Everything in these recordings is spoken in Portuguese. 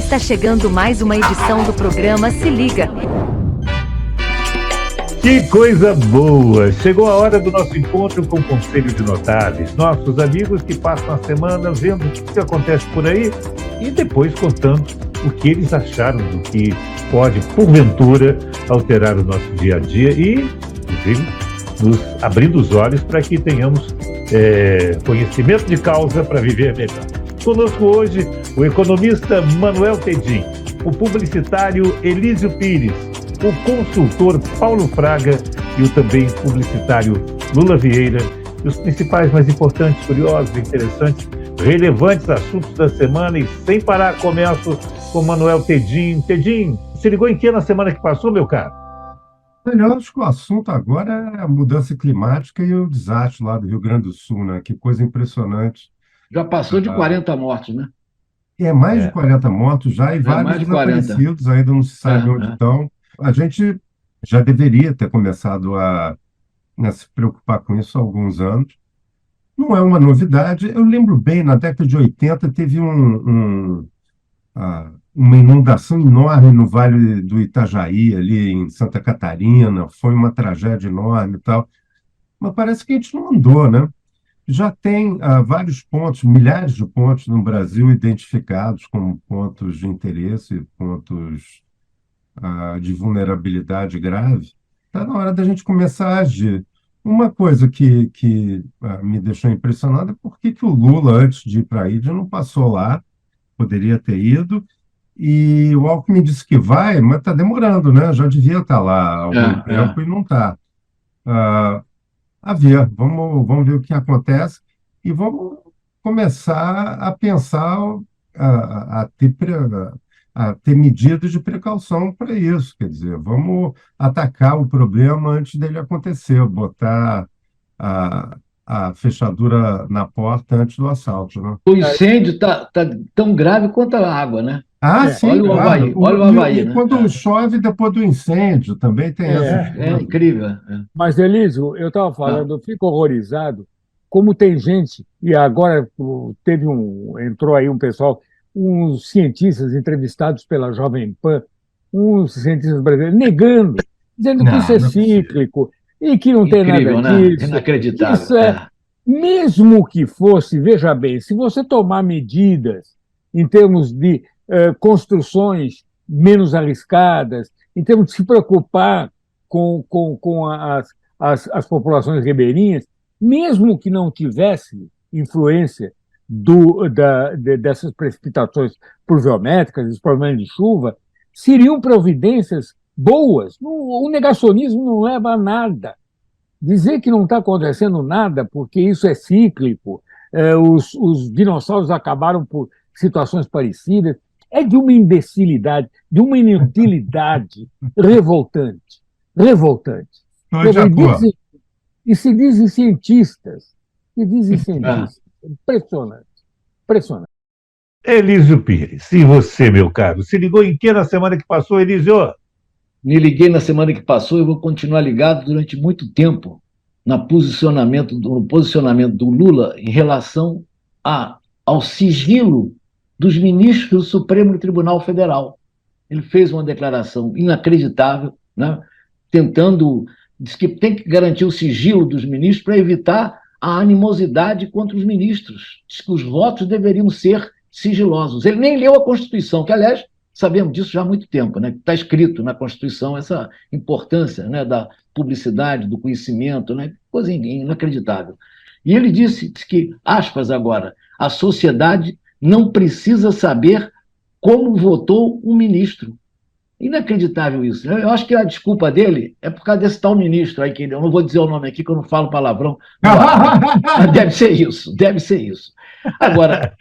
Está chegando mais uma edição do programa Se Liga. Que coisa boa! Chegou a hora do nosso encontro com o Conselho de Notáveis, nossos amigos que passam a semana vendo o que acontece por aí e depois contando o que eles acharam do que pode, porventura, alterar o nosso dia a dia e, inclusive, nos abrindo os olhos para que tenhamos conhecimento de causa para viver melhor. Conosco hoje o economista Manuel Tedim, o publicitário Elísio Pires, o consultor Paulo Fraga e o também publicitário Lula Vieira, e os principais, mais importantes, curiosos, interessantes, relevantes assuntos da semana. E sem parar, começo com Manuel Tedim. Tedim, se ligou em que na semana que passou, meu caro? Eu acho que o assunto agora é a mudança climática e o desastre lá do Rio Grande do Sul, né? Que coisa impressionante. Já passou de 40 mortos, né? É mais de 40 mortos já e vários mais de 40. desaparecidos, ainda não se sabe onde estão. A gente já deveria ter começado a se preocupar com isso há alguns anos. Não é uma novidade. Eu lembro bem, na década de 80 teve uma inundação enorme no Vale do Itajaí, ali em Santa Catarina. Foi uma tragédia enorme e tal. Mas parece que a gente não andou, né? Já tem vários pontos, milhares de pontos no Brasil identificados como pontos de interesse, pontos de vulnerabilidade grave. Está na hora da gente começar a agir. Uma coisa que me deixou impressionado é por que o Lula, antes de ir para a Índia, não passou lá, poderia ter ido, e o Alckmin disse que vai, mas está demorando, né? Já devia estar lá há algum tempo e não está. A ver, vamos ver o que acontece e vamos começar a pensar, a ter medidas de precaução para isso. Quer dizer, vamos atacar o problema antes dele acontecer, botar a fechadura na porta antes do assalto, né? O incêndio está tão grave quanto a água, né? Sim, olha o claro. Havaí, olha o Havaí, né? Quando chove depois do incêndio, também tem essa. É incrível. Mas, Elísio, eu estava falando, eu fico horrorizado como tem gente, e agora entrou aí um pessoal, uns cientistas entrevistados pela Jovem Pan, uns cientistas brasileiros, negando, dizendo que isso é cíclico e que não tem Incrível, nada né? disso. Inacreditável. Isso mesmo que fosse, veja bem, se você tomar medidas em termos de construções menos arriscadas, em termos de se preocupar com as populações ribeirinhas, mesmo que não tivesse influência dessas precipitações pluviométricas, dos problemas de chuva, seriam providências boas. O negacionismo não leva a nada. Dizer que não está acontecendo nada porque isso é cíclico, os dinossauros acabaram por situações parecidas, é de uma imbecilidade, de uma inutilidade revoltante. Revoltante. E se dizem cientistas. Impressionante. Impressionante. Elísio Pires, e você, meu caro? Se ligou em que na semana que passou, Elísio? Me liguei na semana que passou e vou continuar ligado durante muito tempo no posicionamento do Lula em relação ao sigilo dos ministros do Supremo Tribunal Federal. Ele fez uma declaração inacreditável, né? Diz que tem que garantir o sigilo dos ministros para evitar a animosidade contra os ministros. Diz que os votos deveriam ser sigilosos. Ele nem leu a Constituição, que, aliás, sabemos disso já há muito tempo, né? Está escrito na Constituição essa importância, né, da publicidade, do conhecimento, né? Coisa inacreditável. E ele disse que, aspas agora, a sociedade não precisa saber como votou um ministro. Inacreditável isso. Eu acho que a desculpa dele é por causa desse tal ministro aí, que eu não vou dizer o nome aqui, que eu não falo palavrão. Mas deve ser isso. Agora,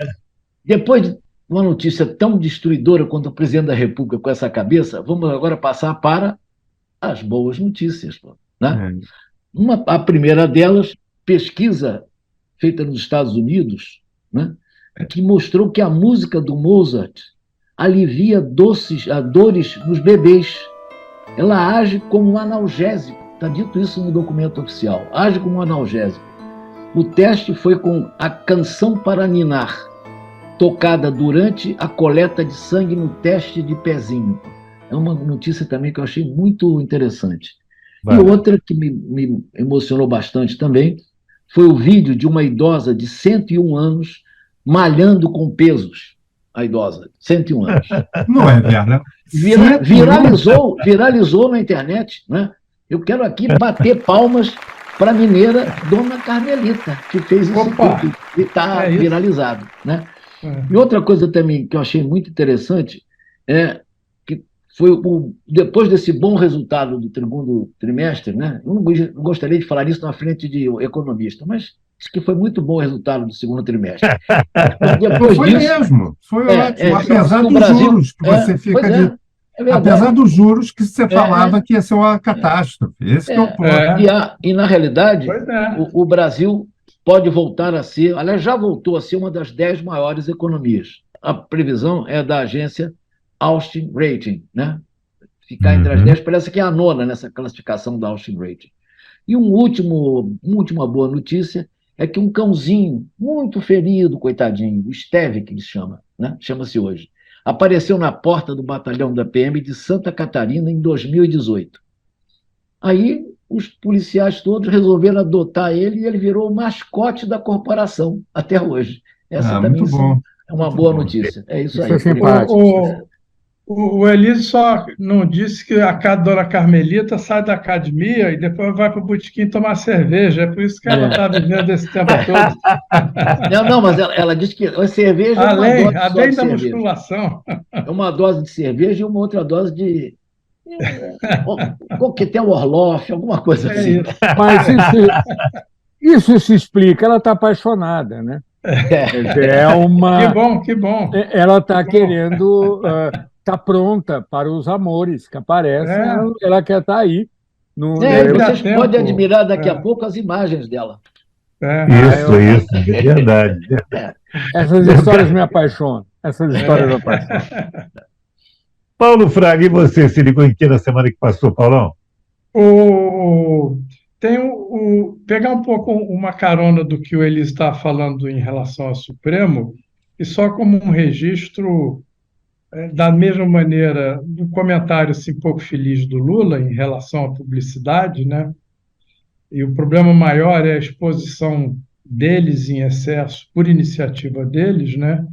depois de uma notícia tão destruidora quanto o presidente da República com essa cabeça, vamos agora passar para as boas notícias, né? A primeira delas, pesquisa feita nos Estados Unidos, né, que mostrou que a música do Mozart alivia dores nos bebês. Ela age como um analgésico. Está dito isso no documento oficial. Age como um analgésico. O teste foi com a Canção para Ninar, tocada durante a coleta de sangue no teste de pezinho. É uma notícia também que eu achei muito interessante. E outra que me emocionou bastante também foi o vídeo de uma idosa de 101 anos malhando com pesos. A idosa, 101 anos. Não é verdade? Viralizou na internet, né? Eu quero aqui bater palmas para a mineira Dona Carmelita, que fez isso tudo, e está viralizado, né? E outra coisa também que eu achei muito interessante é que foi depois desse bom resultado do segundo trimestre, né? Eu não gostaria de falar isso na frente de economista, mas acho que foi muito bom o resultado do segundo trimestre. Mas depois foi disso, mesmo, foi ótimo, apesar dos Brasil, juros que você fica de... Apesar dos juros que você falava que ia ser uma catástrofe. Esse que é o ponto. E na realidade, o Brasil pode voltar a ser, aliás, já voltou a ser uma das 10 maiores economias. A previsão é da agência Austin Rating, né? Ficar entre as 10, parece que é a nona nessa classificação da Austin Rating. E uma última boa notícia é que um cãozinho muito ferido, coitadinho, o Steve, que ele chama-se hoje, apareceu na porta do batalhão da PM de Santa Catarina em 2018. Aí os policiais todos resolveram adotar ele e ele virou o mascote da corporação até hoje. Essa também é uma boa notícia. É isso aí. O Elise só não disse que a Dona Carmelita sai da academia e depois vai para o botequim tomar cerveja. É por isso que ela está vivendo esse tempo todo. Não, mas ela disse que a cerveja é uma dose além da musculação. É uma dose de cerveja e uma outra dose de coquetel Orloff, alguma coisa assim. Isso. Mas isso se explica, ela está apaixonada, né? É uma... Que bom. Ela está querendo... Está pronta para os amores que aparecem, ela quer estar aí. Vocês podem admirar daqui a pouco as imagens dela. Isso, é verdade. Essas histórias me apaixonam. Paulo Fraga, e você se ligou em que na semana que passou, Paulão? Pegar um pouco uma carona do que o Eli está falando em relação ao Supremo, e só como um registro... da mesma maneira, do comentário assim, pouco feliz do Lula em relação à publicidade, né? E o problema maior é a exposição deles em excesso por iniciativa deles, né?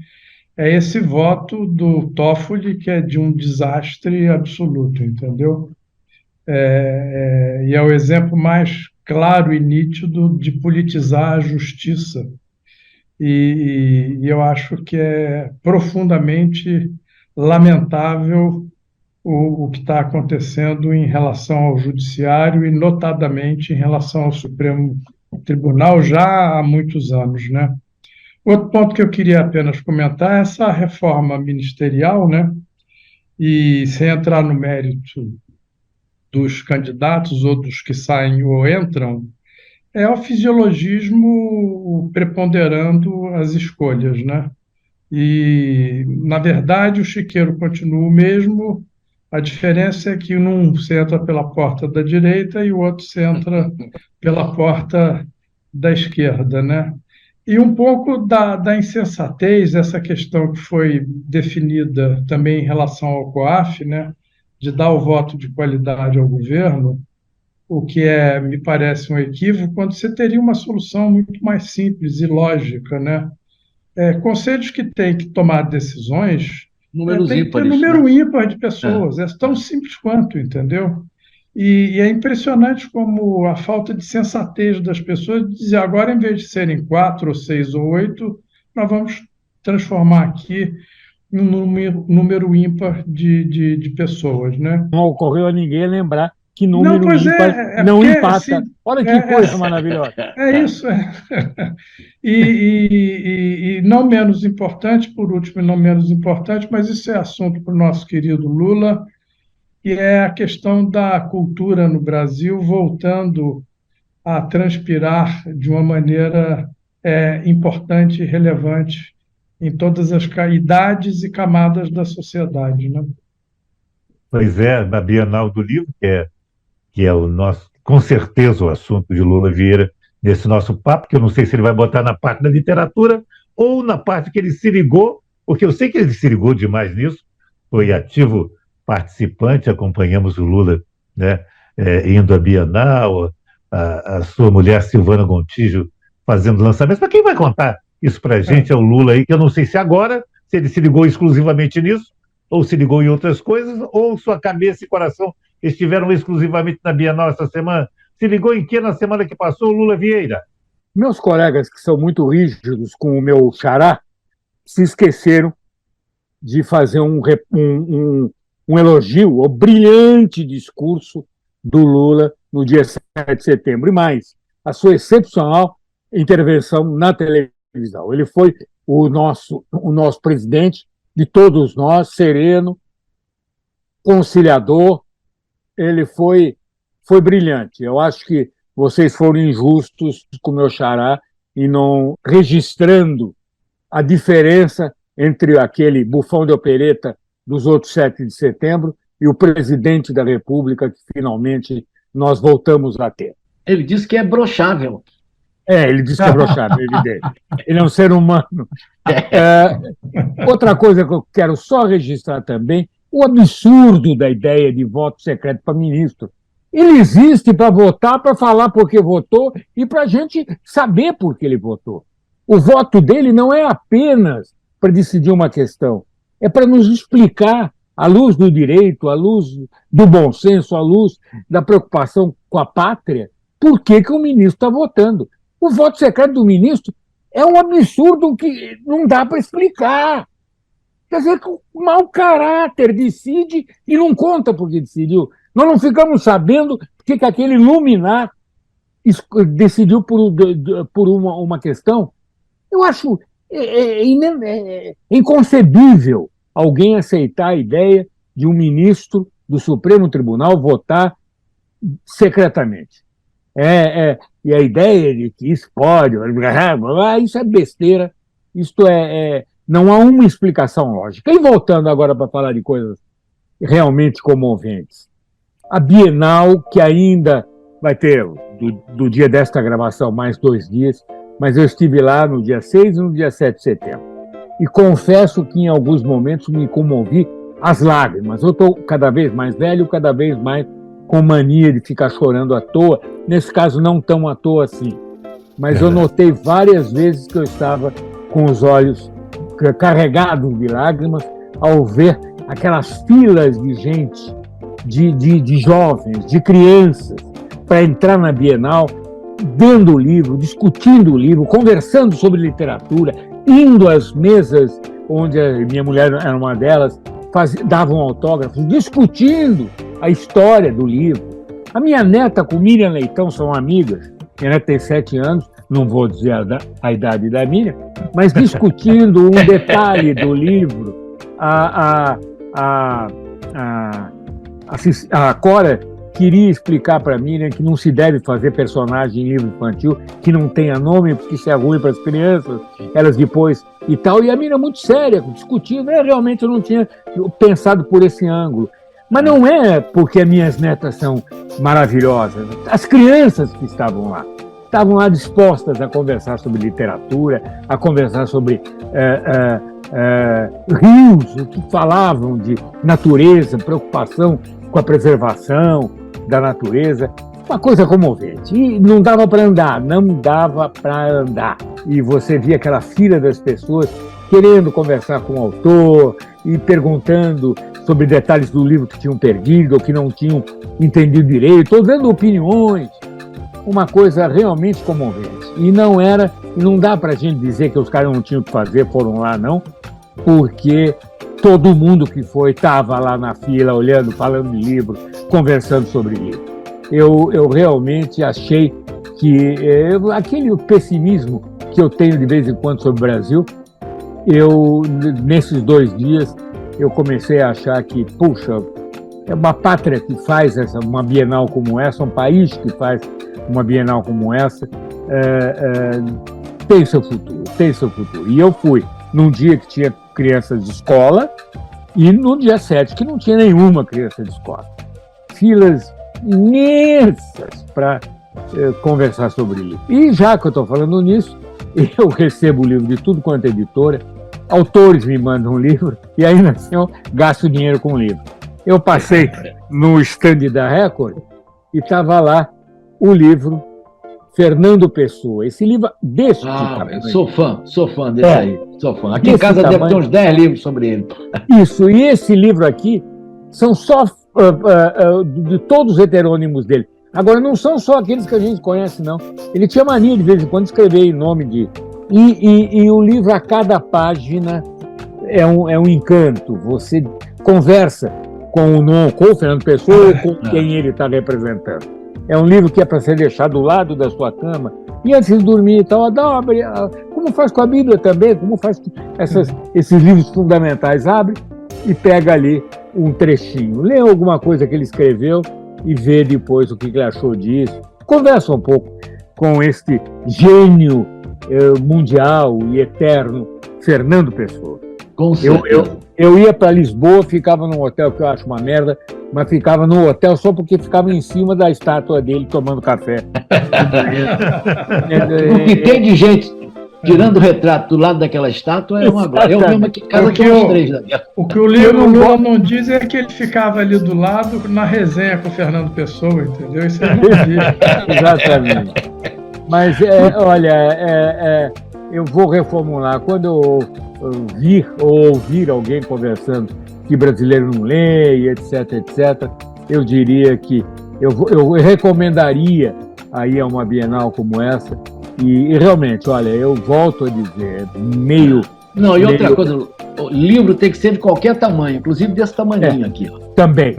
É esse voto do Toffoli, que é de um desastre absoluto, entendeu? E é o exemplo mais claro e nítido de politizar a justiça. E eu acho que é profundamente lamentável o que está acontecendo em relação ao Judiciário e, notadamente, em relação ao Supremo Tribunal, já há muitos anos, né? Outro ponto que eu queria apenas comentar é essa reforma ministerial, né? E, sem entrar no mérito dos candidatos ou dos que saem ou entram, é o fisiologismo preponderando as escolhas, né? E, na verdade, o chiqueiro continua o mesmo, a diferença é que um se entra pela porta da direita e o outro se entra pela porta da esquerda, né? E um pouco da insensatez, essa questão que foi definida também em relação ao COAF, né? De dar o voto de qualidade ao governo, o que me parece um equívoco, quando você teria uma solução muito mais simples e lógica, né? Conselhos que têm que tomar decisões, tem que ter número ímpar de pessoas, é tão simples quanto, entendeu? E é impressionante como a falta de sensatez das pessoas de dizer, agora, em vez de serem 4, ou 6, ou 8, nós vamos transformar aqui em um número ímpar de pessoas, né? Não ocorreu a ninguém lembrar que número ímpar não empata. Assim, olha que coisa maravilhosa. É isso. E não menos importante, por último, e não menos importante, mas isso é assunto para o nosso querido Lula, que é a questão da cultura no Brasil voltando a transpirar de uma maneira importante e relevante em todas as idades e camadas da sociedade, né? Pois é, na Bienal do Livro, que é o nosso, com certeza, o assunto de Lula Vieira nesse nosso papo, que eu não sei se ele vai botar na parte da literatura ou na parte que ele se ligou, porque eu sei que ele se ligou demais nisso, foi ativo participante, acompanhamos o Lula, né, indo à Bienal, a sua mulher Silvana Gontijo fazendo lançamentos. Mas quem vai contar isso para a gente é o Lula aí, que eu não sei se agora, se ele se ligou exclusivamente nisso, ou se ligou em outras coisas, ou sua cabeça e coração estiveram exclusivamente na Bienal essa semana. Se ligou em que na semana que passou, Lula Vieira? Meus colegas, que são muito rígidos com o meu xará, se esqueceram de fazer um elogio ao brilhante discurso do Lula no dia 7 de setembro. E mais, a sua excepcional intervenção na televisão. Ele foi o nosso presidente, de todos nós, sereno, conciliador. Ele foi brilhante. Eu acho que vocês foram injustos com o meu xará e não registrando a diferença entre aquele bufão de opereta dos outros 7 de setembro e o presidente da República que finalmente nós voltamos a ter. Ele disse que é brochável. Ele disse que é brochável, evidente. Ele é um ser humano. Outra coisa que eu quero só registrar também, o absurdo da ideia de voto secreto para ministro. Ele existe para votar, para falar por que votou e para a gente saber por que ele votou. O voto dele não é apenas para decidir uma questão, é para nos explicar, à luz do direito, à luz do bom senso, à luz da preocupação com a pátria, por que o ministro está votando. O voto secreto do ministro é um absurdo que não dá para explicar. Quer dizer que o mau caráter decide e não conta porque decidiu. Nós não ficamos sabendo porque que aquele luminar decidiu por uma questão. Eu acho inconcebível alguém aceitar a ideia de um ministro do Supremo Tribunal votar secretamente. E a ideia de que isso pode, isso é besteira, não há uma explicação lógica. E voltando agora para falar de coisas realmente comoventes, a Bienal, que ainda vai ter, do dia desta gravação, mais 2 dias, mas eu estive lá no dia 6 e no dia 7 de setembro. E confesso que em alguns momentos me comovi às lágrimas. Eu estou cada vez mais velho, cada vez mais com mania de ficar chorando à toa. Nesse caso, não tão à toa assim. Mas eu notei várias vezes que eu estava com os olhos carregados de lágrimas ao ver aquelas filas de gente, de jovens, de crianças, para entrar na Bienal, vendo o livro, discutindo o livro, conversando sobre literatura, indo às mesas onde a minha mulher era uma delas, davam autógrafos, discutindo a história do livro. A minha neta com Miriam Leitão são amigas, minha neta tem 7 anos, não vou dizer a idade da Miriam, mas discutindo um detalhe do livro. A Cora queria explicar para a Miriam que não se deve fazer personagem em livro infantil que não tenha nome, porque isso é ruim para as crianças, elas depois e tal. E a Miriam muito séria, discutindo. Realmente eu não tinha pensado por esse ângulo. Mas não é porque as minhas netas são maravilhosas. As crianças que estavam lá dispostas a conversar sobre literatura, a conversar sobre rios, que falavam de natureza, preocupação com a preservação da natureza, uma coisa comovente. E não dava para andar. E você via aquela fila das pessoas querendo conversar com o autor e perguntando sobre detalhes do livro que tinham perdido ou que não tinham entendido direito, ou dando opiniões. Uma coisa realmente comovente. E não dá para a gente dizer que os caras não tinham o que fazer, foram lá, não, porque todo mundo que foi estava lá na fila, olhando, falando de livro, conversando sobre livro. Eu realmente achei que aquele pessimismo que eu tenho de vez em quando sobre o Brasil, nesses 2 dias, eu comecei a achar que, puxa, é uma pátria que faz uma Bienal como essa, um país que faz uma Bienal como essa, tem seu futuro. E eu fui num dia que tinha crianças de escola e no dia 7 que não tinha nenhuma criança de escola. Filas imensas para conversar sobre isso. E já que eu estou falando nisso, eu recebo livro de tudo quanto é editora, autores me mandam um livro, e ainda assim eu gasto dinheiro com livro. Eu passei no stand da Record e estava lá o livro Fernando Pessoa. Esse livro desse tamanho. Sou fã desse aí. Sou fã. Aqui em Desse casa deve tamanho. ter uns 10 livros sobre ele. Isso, e esse livro aqui são só de todos os heterônimos dele. Agora, não são só aqueles que a gente conhece, não. Ele tinha mania, de vez em quando, escrever em nome de... E o livro, a cada página, é um encanto. Você conversa com o Fernando Pessoa ou com quem ele está representando. É um livro que é para ser deixado do lado da sua cama, e antes de dormir e tal, como faz com a Bíblia também, como faz com esses livros fundamentais, abre e pega ali um trechinho. Lê alguma coisa que ele escreveu e vê depois o que ele achou disso. Conversa um pouco com este gênio mundial e eterno Fernando Pessoa. Com certeza. Eu ia para Lisboa, ficava num hotel que eu acho uma merda, mas ficava no hotel só porque ficava em cima da estátua dele tomando café. O que tem de gente tirando o retrato do lado daquela estátua é uma glória. Eu mesmo aqui em casa tinha uns 3. O que o livro Lula não diz é que ele ficava ali do lado na resenha com o Fernando Pessoa, entendeu? Isso ele não diz. Exatamente. Mas, olha, eu vou reformular. Quando eu vir ou ouvir alguém conversando que brasileiro não lê, etc., eu diria que eu recomendaria aí a uma Bienal como essa. E realmente, olha, eu volto a dizer, meio... Não, e outra coisa, o livro tem que ser de qualquer tamanho, inclusive desse tamanhinho aqui. Ó. Também.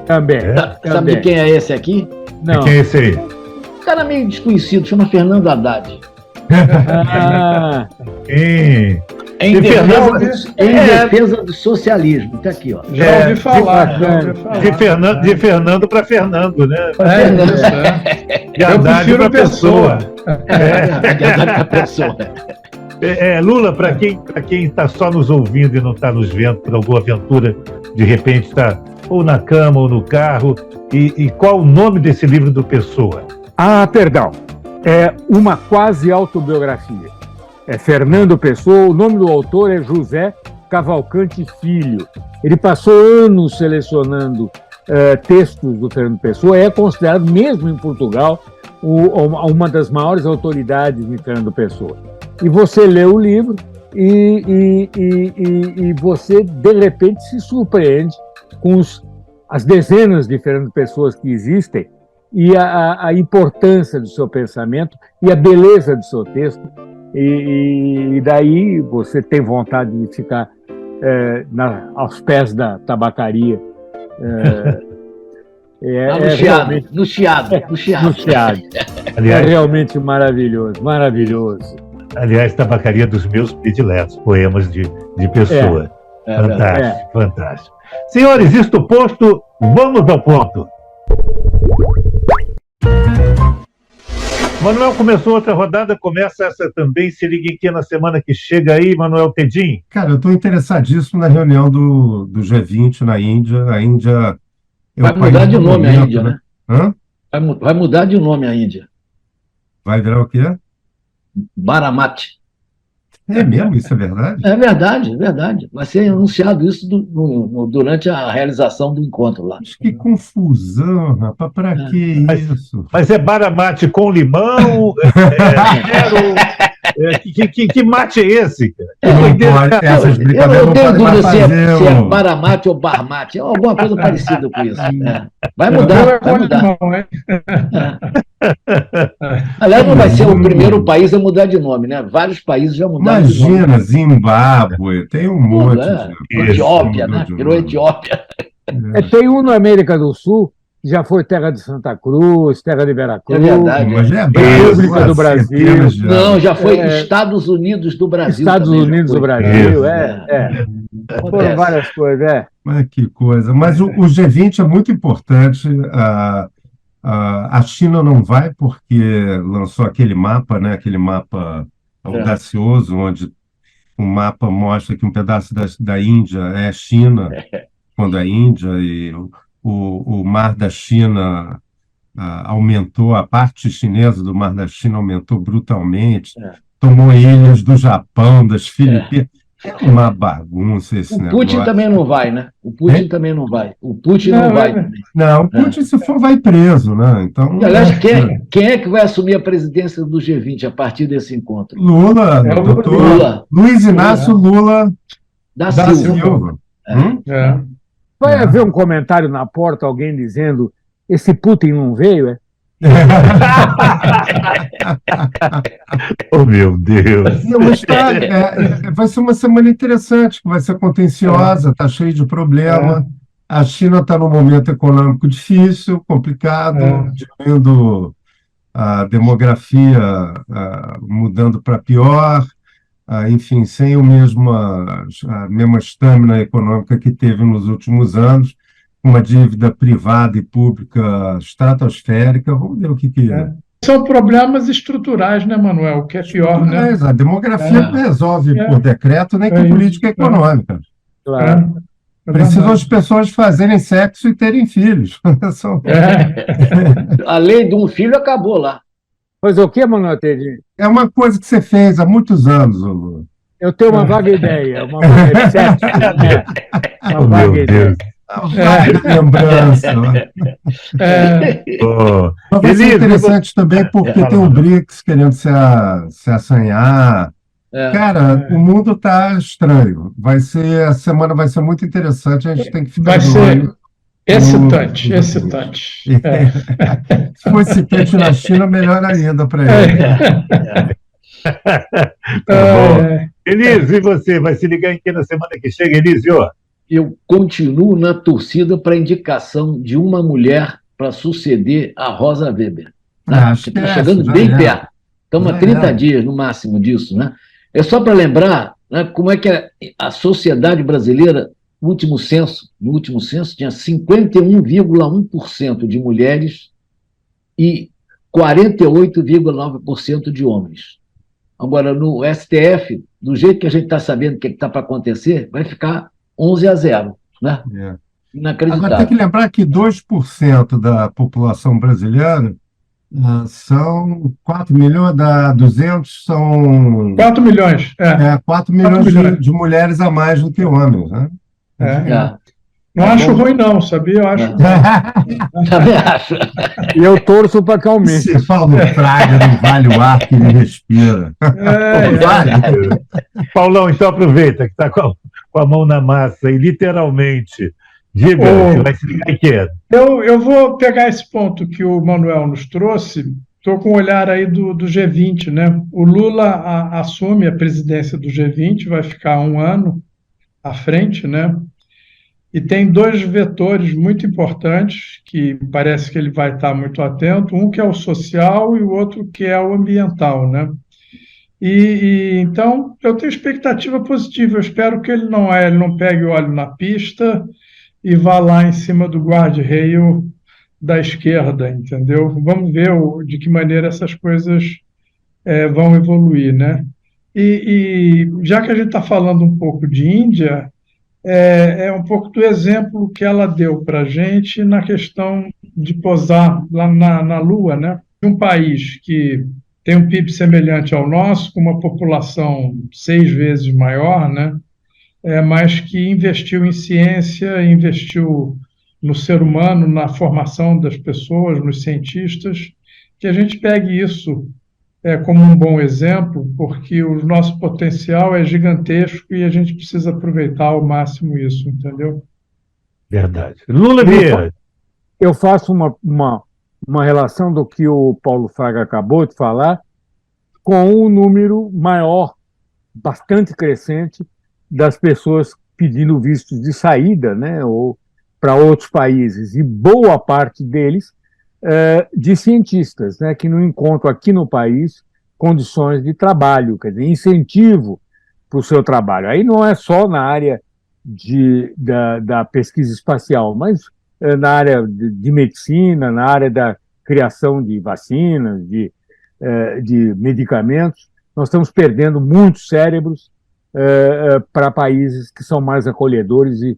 Também. Sabe de quem é esse aqui? Não. Quem é esse aí? Um cara meio desconhecido, chama Fernando Haddad. Em defesa do socialismo. Está aqui, ó. Já ouvi falar. De Fernando para Fernando, né? De Eu Haddad prefiro para Pessoa. De Haddad para Pessoa. Lula, para quem está só nos ouvindo e não está nos vendo por alguma aventura, de repente está ou na cama ou no carro, e qual o nome desse livro do Pessoa? Perdão. É uma quase autobiografia. É Fernando Pessoa, o nome do autor é José Cavalcante Filho. Ele passou anos selecionando textos do Fernando Pessoa, é considerado, mesmo em Portugal, uma das maiores autoridades em Fernando Pessoa. E você lê o livro e você, de repente, se surpreende com as dezenas de Fernando Pessoas que existem e a importância do seu pensamento e a beleza do seu texto. E daí você tem vontade de ficar aos pés da tabacaria. No chiado. Aliás, é realmente maravilhoso. Aliás, tabacaria dos meus prediletos, poemas de Pessoa. Fantástico. Senhores, isto posto, vamos ao ponto. Manuel, começou outra rodada, começa essa também. Se liga aqui na semana que chega aí, Manuel Tedim. Cara, eu estou interessadíssimo na reunião do G20 na Índia. A Índia... Vai mudar de nome a Índia, né? Hã? Vai mudar de nome a Índia. Vai virar o quê? Baramati. É mesmo? Isso é verdade? É verdade. Vai ser anunciado isso durante a realização do encontro lá. Mas que confusão, rapaz. Para que isso? Mas é baramate com limão? Que mate é esse? Essas brincadeiras eu não tenho podem mais dúvida se fazer. é baramate ou barmate. É alguma coisa parecida com isso. Vai mudar. Aliás, não vai ser o primeiro país a mudar de nome, né? Vários países já mudaram de nome. Imagina, Zimbábue, tem um monte. Etiópia, né? Virou Etiópia. Tem um na América do Sul, que já foi terra de Santa Cruz, terra de Veracruz. É verdade. Mas é República do Brasil. Não, já foi Estados Unidos do Brasil. Estados Unidos do Brasil, Foram várias coisas, Mas que coisa. Mas o G20 é muito importante. A China não vai porque lançou aquele mapa, né? Aquele mapa audacioso, onde o mapa mostra que um pedaço da Índia é China, quando é Índia, e o Mar da China aumentou, a parte chinesa do Mar da China aumentou brutalmente. tomou ilhas do Japão, das Filipinas. É uma bagunça esse O negócio. Putin também não vai, né? O Putin também não vai. O Putin não vai também. Não, o Putin, se for, vai preso, né? Então, E, aliás, quem é que vai assumir a presidência do G20 a partir desse encontro? Lula, É o doutor Lula. Luiz Inácio Lula Da da Silva. Silva. É. Vai haver um comentário na porta, alguém dizendo: esse Putin não veio, é? Oh, meu Deus! Não, mas vai ser uma semana interessante, que vai ser contenciosa, está cheio de problema. A China está num momento econômico difícil, complicado, diminuindo a demografia, mudando para pior, enfim, sem a mesma estamina econômica que teve nos últimos anos, uma dívida privada e pública estratosférica. Vamos ver o que é. São problemas estruturais, né, Manuel? O que é pior, né? A demografia não resolve por decreto nem com política econômica. Claro. Precisam as pessoas fazerem sexo e terem filhos. A lei de um filho acabou lá. Pois o que, Manuel Tedinho? É uma coisa que você fez há muitos anos, Lula. Eu tenho uma vaga ideia, uma vaga sexo, né? Uma vaga ideia. Lembrança. Mas vai ser interessante também porque tem o BRICS querendo se assanhar. Cara, o mundo está estranho. A semana vai ser muito interessante, a gente tem que ficar de olho. Excitante. Se for excitante na China, melhor ainda para ele. Elise, e você? Vai se ligar em que na semana que chega, Elise? Eu continuo na torcida para a indicação de uma mulher para suceder a Rosa Weber. Está chegando bem perto. Estamos a 30 dias no máximo disso, né? É só para lembrar, né, como é que a sociedade brasileira, no último censo tinha 51,1% de mulheres e 48,9% de homens. Agora, no STF, do jeito que a gente está sabendo o que está para acontecer, vai ficar 11-0, né? Inacreditável. Agora tem que lembrar que 2% da população brasileira são 4 milhões, 200 são... 4 milhões. 4 milhões de mulheres a mais do que homens, né? Não acho ruim, não, sabia? Eu acho. Também acho. E eu torço para que aumente. Se Paulo Fraga não vale o ar que ele respira. Paulão, então aproveita que está com a mão na massa e literalmente. Diga, você vai se ligar em quê? Eu vou pegar esse ponto que o Manuel nos trouxe. Estou com o olhar aí do G20, né? O Lula assume a presidência do G20, vai ficar um ano à frente, né? E tem dois vetores muito importantes que parece que ele vai estar muito atento, um que é o social e o outro que é o ambiental, né? Então, eu tenho expectativa positiva, eu espero que ele não pegue o óleo na pista e vá lá em cima do guarda-reio da esquerda, entendeu? Vamos ver de que maneira essas coisas vão evoluir, né? E já que a gente está falando um pouco de Índia, é um pouco do exemplo que ela deu para a gente na questão de posar lá na Lua, né? Um país que tem um PIB semelhante ao nosso, com uma população 6 vezes maior, né? Mas que investiu em ciência, investiu no ser humano, na formação das pessoas, nos cientistas, que a gente pegue isso como um bom exemplo, porque o nosso potencial é gigantesco e a gente precisa aproveitar ao máximo isso, entendeu? Verdade. Lula Vieira. Eu faço uma relação do que o Paulo Fraga acabou de falar com um número maior, bastante crescente, das pessoas pedindo vistos de saída, né, ou para outros países, e boa parte deles de cientistas, né, que não encontram aqui no país condições de trabalho, quer dizer, incentivo para o seu trabalho. Aí não é só na área da pesquisa espacial, mas na área de medicina, na área da criação de vacinas, de medicamentos. Nós estamos perdendo muitos cérebros para países que são mais acolhedores e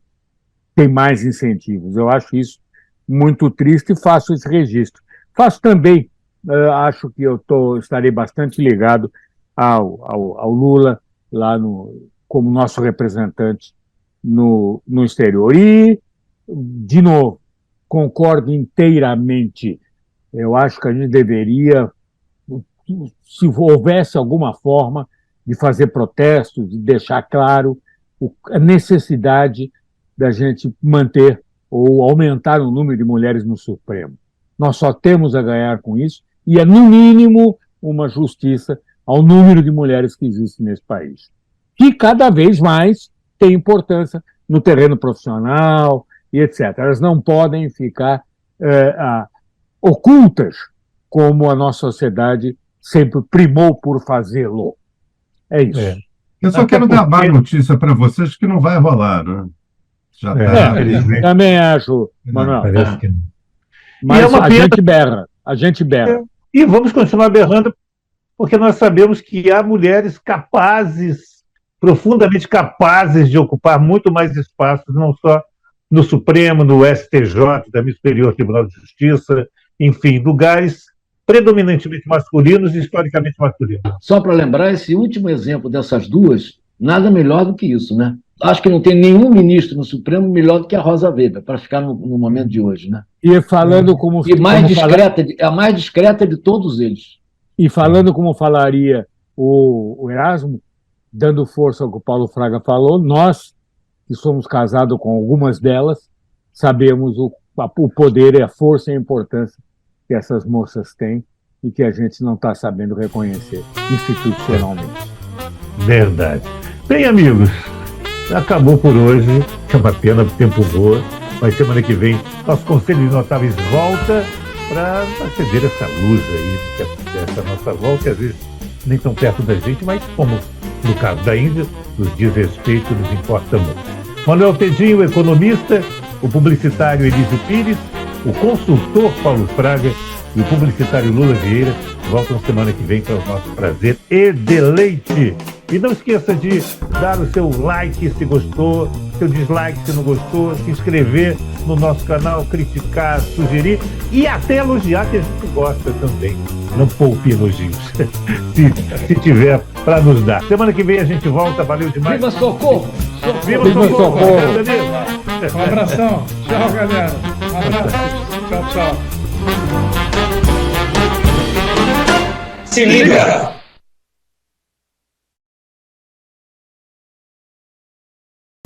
têm mais incentivos. Eu acho isso muito triste e faço esse registro. Faço também, acho que eu estarei bastante ligado ao Lula lá como nosso representante no exterior. E, de novo, concordo inteiramente. Eu acho que a gente deveria, se houvesse alguma forma de fazer protestos, de deixar claro a necessidade da gente manter ou aumentar o número de mulheres no Supremo. Nós só temos a ganhar com isso e é, no mínimo, uma justiça ao número de mulheres que existem nesse país, que cada vez mais tem importância no terreno profissional e etc. Elas não podem ficar ocultas, como a nossa sociedade sempre primou por fazê-lo. É isso. Eu só quero dar má notícia para vocês que não vai rolar, né? Já tá, também acho, Manuel. Parece que não. Mas a gente berra. E vamos continuar berrando, porque nós sabemos que há mulheres capazes, profundamente capazes de ocupar muito mais espaços, não só no Supremo, no STJ, também Superior Tribunal de Justiça, enfim, lugares predominantemente masculinos e historicamente masculinos. Só para lembrar, esse último exemplo dessas duas, nada melhor do que isso, né? Acho que não tem nenhum ministro no Supremo melhor do que a Rosa Weber, para ficar no momento de hoje, né? E falando como... E mais discreta, a mais discreta de todos eles. E falando como falaria o Erasmo, dando força ao que o Paulo Fraga falou, nós, que somos casados com algumas delas, sabemos o poder e a força e a importância que essas moças têm e que a gente não está sabendo reconhecer institucionalmente. Verdade. Bem, amigos, acabou por hoje. É uma pena, o tempo voa. Mas semana que vem, nosso Conselho de Notáveis volta para acender essa luz aí, dessa nossa volta, que às vezes nem tão perto da gente, mas como no caso da Índia, nos diz respeito, nos importa muito. Manuel Tedinho, o economista, o publicitário Elísio Pires, o consultor Paulo Fraga e o publicitário Lula Vieira voltam semana que vem para o nosso prazer e deleite. E não esqueça de dar o seu like se gostou, seu dislike se não gostou, se inscrever no nosso canal, criticar, sugerir e até elogiar, que a gente gosta também. Não poupe elogios, se tiver para nos dar. Semana que vem a gente volta, valeu demais. Viva Socorro! Viva Socorro! Um abração. Tchau, galera. Um abraço. Tchau, tchau. Se liga!